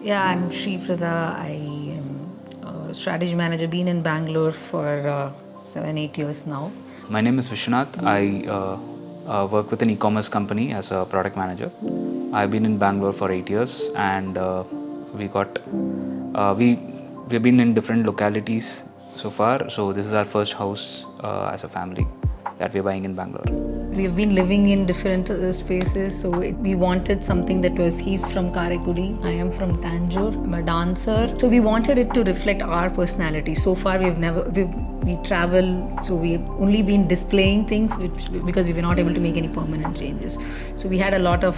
Yeah, I'm Shripradha. I am a strategy manager, been in Bangalore for 7-8 years now. My name is Vishwanath. I work with an e-commerce company as a product manager. I've been in Bangalore for 8 years, and we got we've been in different localities so far. So this is our first house as a family that we're buying in Bangalore. We've been living in different spaces, so we wanted something that was, he's from Karaikudi, I am from Tanjore, I'm a dancer. So we wanted it to reflect our personality. So far we travel, so we've only been displaying things because we were not able to make any permanent changes. So we had a lot of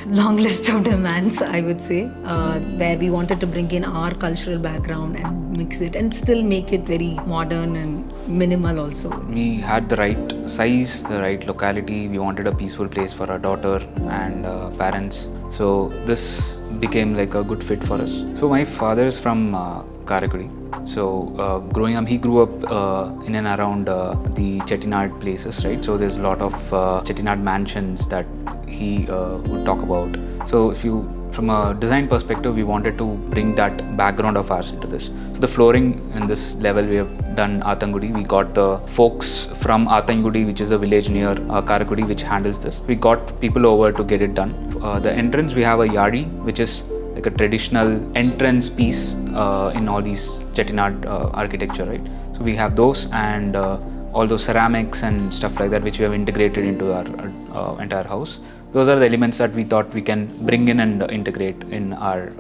long list of demands, I would say, where we wanted to bring in our cultural background and mix it and still make it very modern and minimal also. We had the right size, the right locality. We wanted a peaceful place for our daughter and parents. So this became like a good fit for us. So my father is from Karaikudi. So growing up, he grew up in and around the Chettinad places, right? So there's a lot of Chettinad mansions that he would talk about. So from a design perspective, we wanted to bring that background of ours into this. So the flooring in this level, we have done Athangudi. We got the folks from Athangudi, which is a village near Karaikudi, which handles this. We got people over to get it done. The entrance, we have a yadi, which is like a traditional entrance piece in all these Chettinad architecture, right? So we have those and all those ceramics and stuff like that, which we have integrated into our entire house. Those are the elements that we thought we can bring in and integrate in our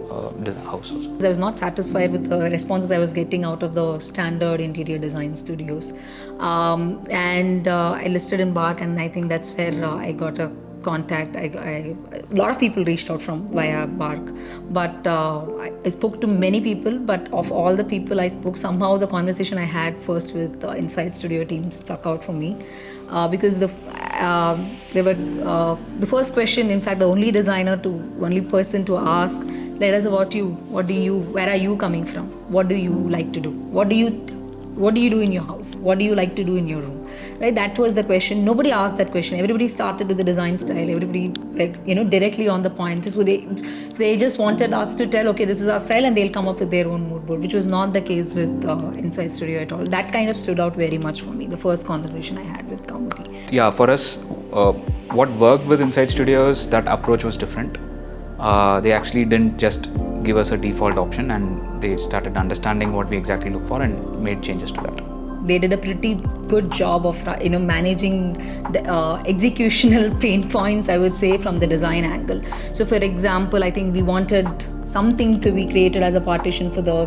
house also. I was not satisfied with the responses I was getting out of the standard interior design studios. And I listed in Bark, and I think that's where I got a contact. A lot of people reached out from via Bark, but I spoke to many people, but of all the people I spoke, somehow the conversation I had first with the Insyde studio team stuck out for me, because they were the first question, in fact the only person to ask, let us about you, where are you coming from, what do you like to do, what do you do in your house, what do you like to do in your room, right? That was the question. Nobody asked that question. Everybody started with the design style. Everybody directly on the point. So they just wanted us to tell, okay, this is our style, and they'll come up with their own mood board, which was not the case with Insyde Studio at all. That kind of stood out very much for me, the first conversation I had with Kamudi. Yeah, for us, what worked with Insyde Studios, that approach was different. They actually didn't just give us a default option, and they started understanding what we exactly look for and made changes to that. They did a pretty good job of managing the executional pain points, I would say, from the design angle. So for example, I think we wanted something to be created as a partition for the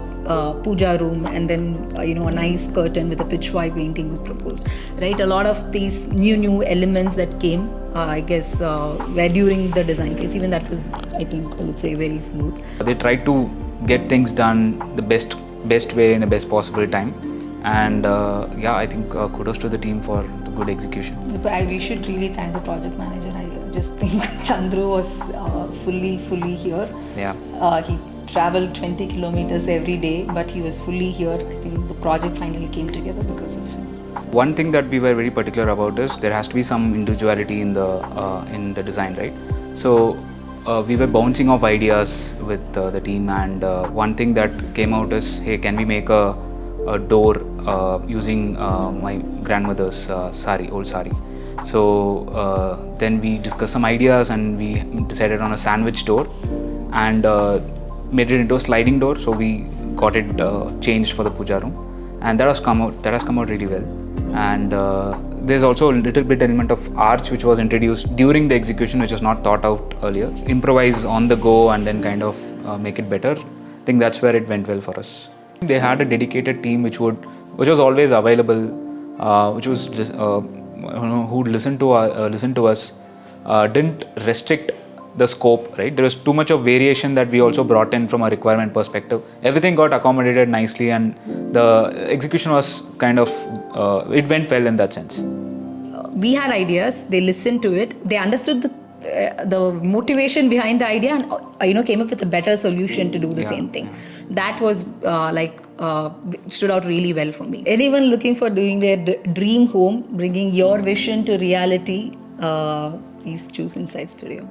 puja room, and then a nice curtain with a pitch white painting was proposed, right? A lot of these new elements that came, I guess, were during the design phase. Even that was, I would say, very smooth. They tried to get things done the best way in the best possible time, and I think kudos to the team for the good execution. We should really thank the project manager. I just think Chandru was fully here. Yeah. He traveled 20 kilometers every day, but he was fully here. I think the project finally came together because of him. One thing that we were very particular about is there has to be some individuality in the design, right? So we were bouncing off ideas with the team, and one thing that came out is, hey, can we make a door using my grandmother's old saree. So then we discussed some ideas, and we decided on a sandwich door, and made it into a sliding door. So we got it changed for the puja room, and that has come out really well. And there's also a little bit element of arch which was introduced during the execution, which was not thought out earlier. Improvise on the go and then kind of make it better. I think that's where it went well for us. They had a dedicated team which was always available, which was who listened to us, didn't restrict the scope, right? There was too much of variation that we also brought in from a requirement perspective. Everything got accommodated nicely, and the execution was kind of it went well in that sense. We had ideas. They listened to it. They understood the motivation behind the idea, and came up with a better solution to do the same thing. That was stood out really well for me. Anyone looking for doing their dream home, bringing your vision to reality, please choose Insyde Studio.